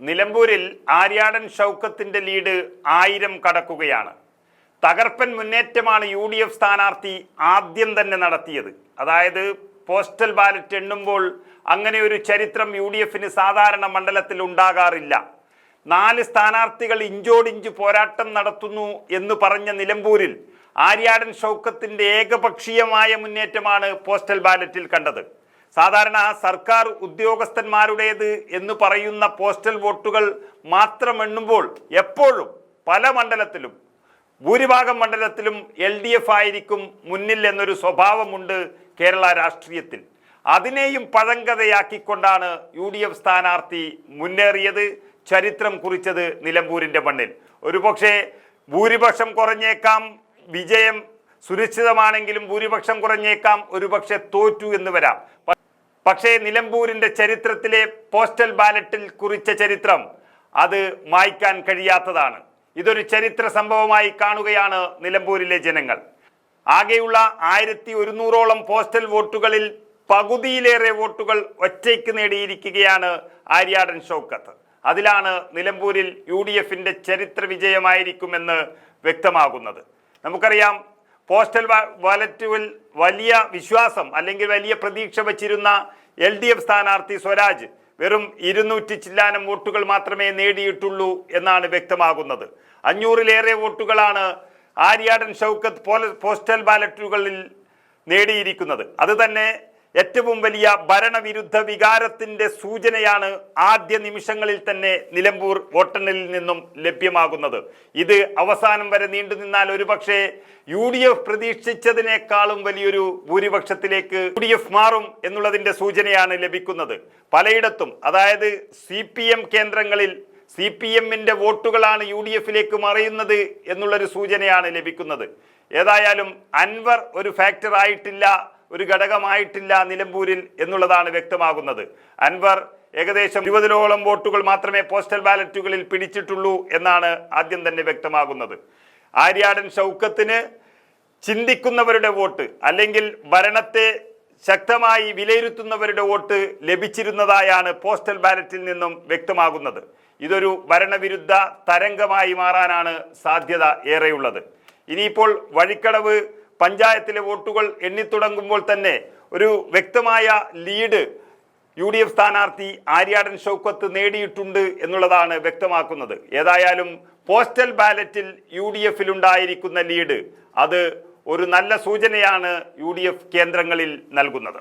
നിലമ്പൂരിൽ ആര്യാടൻ ഷൗക്കത്തിന്റെ ലീഡ് 1000 കടക്കുകയാണ്. തകർപ്പൻ മുന്നേറ്റമാണ് UDF സ്ഥാനാർത്ഥി ആദ്യം തന്നെ നടത്തിയത്. അതായത് പോസ്റ്റൽ ബാലറ്റ് എണ്ണുമ്പോൾ അങ്ങനെ ഒരു ചരിത്രം UDFന് സാധാരണ മണ്ഡലത്തിൽ ഉണ്ടാകാറില്ല. 4 സ്ഥാനാർത്ഥികൾ ഇഞ്ചോടിഞ്ച് പോരാട്ടം നടത്തുന്നു എന്ന് പറഞ്ഞ നിലമ്പൂരിൽ ആര്യാടൻ ഷൗക്കത്തിന്റെ ഏകപക്ഷീയമായ മുന്നേറ്റമാണ് പോസ്റ്റൽ ബാലറ്റിൽ കണ്ടത്. സാധാരണ സർക്കാർ ഉദ്യോഗസ്ഥന്മാരുടേത് എന്ന് പറയുന്ന പോസ്റ്റൽ വോട്ടുകൾ മാത്രം എണ്ണുമ്പോൾ എപ്പോഴും പല മണ്ഡലത്തിലും ഭൂരിഭാഗം മണ്ഡലത്തിലും LDF ആയിരിക്കും മുന്നിൽ എന്നൊരു സ്വഭാവമുണ്ട് കേരള രാഷ്ട്രീയത്തിൽ. അതിനെയും പഴങ്കഥയാക്കിക്കൊണ്ടാണ് UDF സ്ഥാനാർത്ഥി മുന്നേറിയത്, ചരിത്രം കുറിച്ചത് നിലമ്പൂരിൻ്റെ മണ്ണിൽ. ഒരുപക്ഷെ ഭൂരിപക്ഷം കുറഞ്ഞേക്കാം, വിജയം സുനിശ്ചിതമാണെങ്കിലും ഭൂരിപക്ഷം കുറഞ്ഞേക്കാം, ഒരുപക്ഷെ തോറ്റു എന്ന് വരാം. പക്ഷേ നിലമ്പൂരിൻ്റെ ചരിത്രത്തിലെ പോസ്റ്റൽ ബാലറ്റിൽ കുറിച്ച ചരിത്രം അത് മായ്ക്കാൻ കഴിയാത്തതാണ്. ഇതൊരു ചരിത്ര സംഭവമായി കാണുകയാണ് നിലമ്പൂരിലെ ജനങ്ങൾ. ആകെയുള്ള 1100ഓളം പോസ്റ്റൽ വോട്ടുകളിൽ പകുതിയിലേറെ വോട്ടുകൾ ഒറ്റയ്ക്ക് നേടിയിരിക്കുകയാണ് ആര്യാടൻ ഷൗക്കത്ത്. അതിലാണ് നിലമ്പൂരിൽ UDFന്റെ ചരിത്ര വിജയമായിരിക്കുമെന്ന് വ്യക്തമാകുന്നത്. നമുക്കറിയാം, പോസ്റ്റൽ ബാലറ്റിൽ വലിയ വിശ്വാസം അല്ലെങ്കിൽ വലിയ പ്രതീക്ഷ വച്ചിരുന്ന LDF സ്ഥാനാർത്ഥി സ്വരാജ് വെറും 200 ചില്ലാനം വോട്ടുകൾ മാത്രമേ നേടിയിട്ടുള്ളൂ എന്നാണ് വ്യക്തമാകുന്നത്. 500ലേറെ വോട്ടുകളാണ് ആര്യാടൻ ഷൗക്കത്ത് പോസ്റ്റൽ ബാലറ്റുകളിൽ നേടിയിരിക്കുന്നത്. അത് തന്നെ ഏറ്റവും വലിയ ഭരണവിരുദ്ധ വികാരത്തിന്റെ സൂചനയാണ് ആദ്യ നിമിഷങ്ങളിൽ തന്നെ നിലമ്പൂർ വോട്ടെണ്ണലിൽ നിന്നും ലഭ്യമാകുന്നത്. ഇത് അവസാനം വരെ നീണ്ടു നിന്നാൽ ഒരുപക്ഷെ UDF പ്രതീക്ഷിച്ചതിനേക്കാളും വലിയൊരു ഭൂരിപക്ഷത്തിലേക്ക് UDF മാറും എന്നുള്ളതിന്റെ സൂചനയാണ് ലഭിക്കുന്നത്. പലയിടത്തും, അതായത് CPM കേന്ദ്രങ്ങളിൽ CPMന്റെ വോട്ടുകളാണ് UDFലേക്ക് മറയുന്നത് എന്നുള്ളൊരു സൂചനയാണ് ലഭിക്കുന്നത്. ഏതായാലും അൻവർ ഒരു ഫാക്ടർ ആയിട്ടില്ല, ഒരു ഘടകമായിട്ടില്ല നിലമ്പൂരിൽ എന്നുള്ളതാണ് വ്യക്തമാകുന്നത്. അൻവർ ഏകദേശം 20ഓളം വോട്ടുകൾ മാത്രമേ പോസ്റ്റൽ ബാലറ്റുകളിൽ പിടിച്ചിട്ടുള്ളൂ എന്നാണ് ആദ്യം തന്നെ വ്യക്തമാകുന്നത്. ആര്യാടൻ ഷൗക്കത്തിന് ചിന്തിക്കുന്നവരുടെ വോട്ട് അല്ലെങ്കിൽ ഭരണത്തെ ശക്തമായി വിലയിരുത്തുന്നവരുടെ വോട്ട് ലഭിച്ചിരുന്നതായാണ് പോസ്റ്റൽ ബാലറ്റിൽ നിന്നും വ്യക്തമാകുന്നത്. ഇതൊരു ഭരണവിരുദ്ധ തരംഗമായി മാറാനാണ് സാധ്യത ഏറെയുള്ളത്. ഇനിയിപ്പോൾ വഴിക്കടവ് പഞ്ചായത്തിലെ വോട്ടുകൾ എണ്ണിത്തുടങ്ങുമ്പോൾ തന്നെ ഒരു വ്യക്തമായ ലീഡ് UDF സ്ഥാനാർത്ഥി ആര്യാടൻ ഷൗക്കത്ത് നേടിയിട്ടുണ്ട് എന്നുള്ളതാണ് വ്യക്തമാക്കുന്നത്. ഏതായാലും പോസ്റ്റൽ ബാലറ്റിൽ UDFലുണ്ടായിരിക്കുന്ന ലീഡ് അത് ഒരു നല്ല സൂചനയാണ് UDF കേന്ദ്രങ്ങളിൽ നൽകുന്നത്.